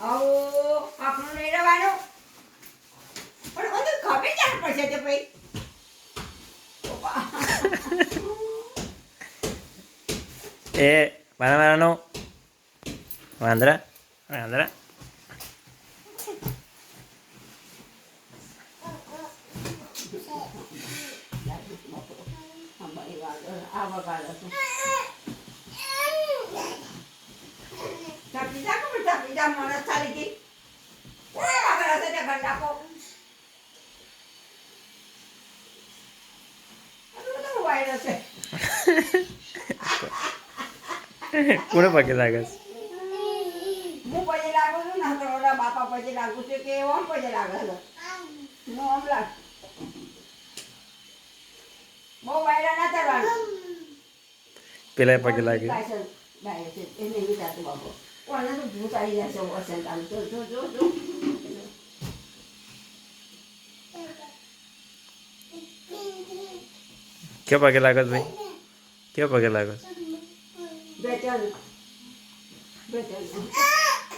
આવો આપણું નહીં રહેવાનું પણ બધું ખબર ચાલ પડશે તે ભાઈ એ વાંદરાનો વાંદરા વાંદરા કોને પગે લાગે છે? હું પગે લાગુ છું ને તો ઓલા બાપા પગે લાગુ છું કે ઓમ પગે લાગે છે હું ઓમ લાગ બહુ વાયરા ના કરવાનું પેલા પગે લાગે એને વિચારતું બાપો કોને તો ભૂત આવી જશે વસંત આમ જો જો જો જો ક્યાં પગે લાગે છે ભાઈ? ક્યાં પગે લાગે છે? બેચલ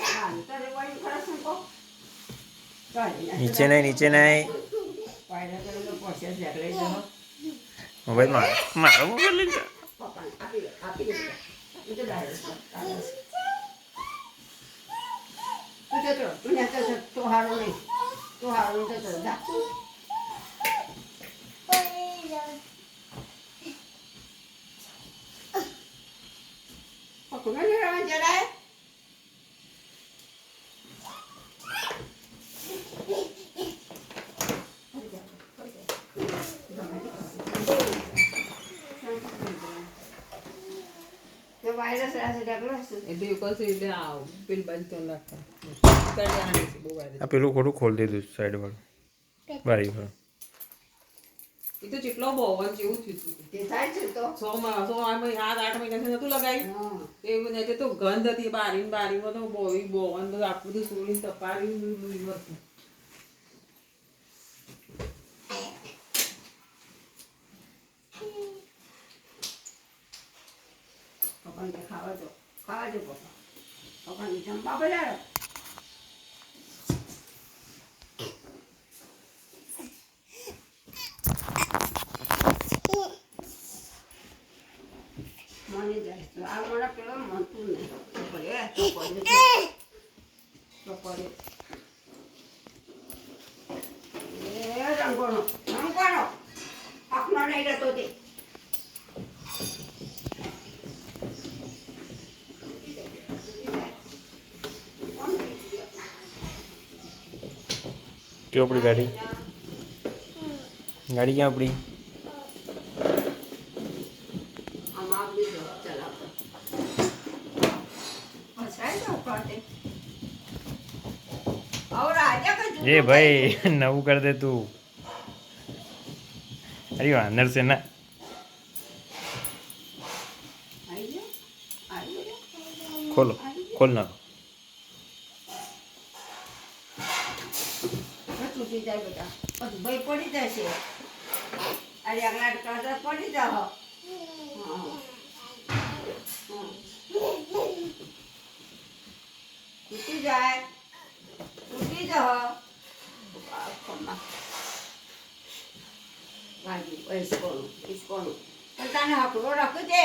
હા તારે વાળી ખરસ ને કો નીચે નહીં નીચે નહીં વાયરા કરેલો પોસે જગલે જનો મોબાઈલ મારો મોબાઈલ લઈ જા. પપ્પા આપી દે હું તો ડાયરેક્ટ તું જતો તો હારું નહીં તો હારું જતો જા પકડો ને રવા જરાય વાયરસ રહેશે ડગલો હશે એટલે કશું એટલે આવ પેલ બાજુ તો નાખતા કરી આને છે બહુ વાયરસ આ પેલું ખોટું ખોલી દીધું સાઈડ વાળું બારી વાળું એ તો જેટલો બોવન જેવું થયું હતું તે થાય છે તો 6 મહિના 8 મહિના નતું લગાવ્યું એવું નહીં તે તો ગંધ હતી બારીમાં તો બોવન તો આખું બધું સોળી તપારી હતું પપ્પાને ખાવા દો પપ્પા પપ્પાને જમવા બોલાવો મને જાય તો આ મને પેલો મનતું નહીં તો પડે એ રંગોનો આખનો નહીં રહેતો તે क्यों अपनी गाड़ी गाड़ी क्या अपनी ये भाई नव कर दे तू अरे अंदर से ना खोलो खोल ना તૂટી જાય બેટા પછી ભાઈ પડી જશે અરે આગલા કરતા પડી જાઓ તૂટી જાઓ પણ તને હકડો રાખી દે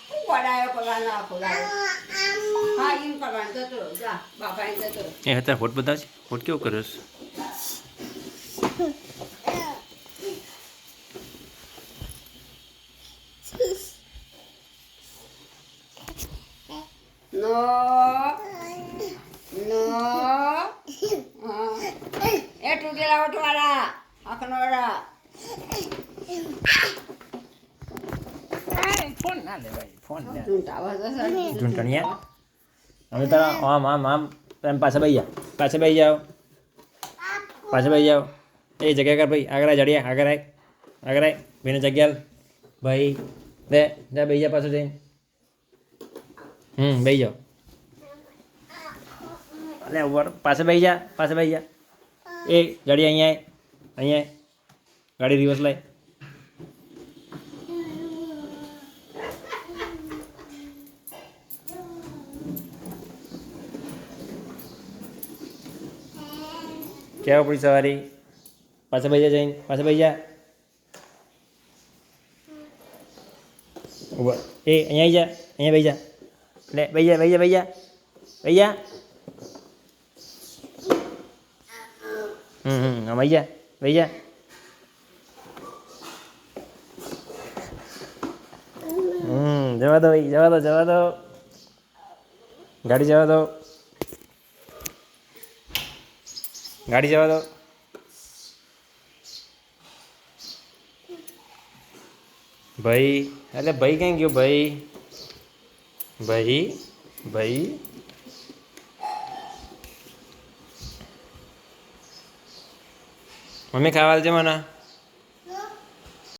શું વડાયો કરવાનો આખો હા એમ કરવાનું જતો જા બાપા જતો એ હતા હોટ બધા છે હોટ કેવું કર્યો છે નો એ તૂટેલા ઓટવાળા આખનોડા ફોન ના લે ભાઈ ફોન ઝૂંટાવા જશે ઝૂંટણિયા અમે તારા આમ તમે પાછા બેસી જાઓ પાછા બેસી જાઓ એ જગ્યા કર ભાઈ આગળ જડિયા આગળ આય ભાઈને જગ્યા ભાઈ દે જા બેસી જા પાછું જઈને બેસી જાઓ અલે ઉપર પાછા બેસી જા એ જડી અહીંયા ગાડી રિવર્સ લાય કેવા પૂરી સવારી પાછા ભાઈ જા જઈને પાછા ભાઈ જા ઉભા એ અહીંયા આવી જા અહીંયા ભાઈ જા લે ભાઈ જા આમ આવી જા ભાઈ જા જવા દો ભાઈ જવા દો ગાડી જવા દો ગાડી જવા દો ભાઈ એટલે ભાઈ ક્યાં ગયો ભાઈ મમ્મી ખાવા છે મને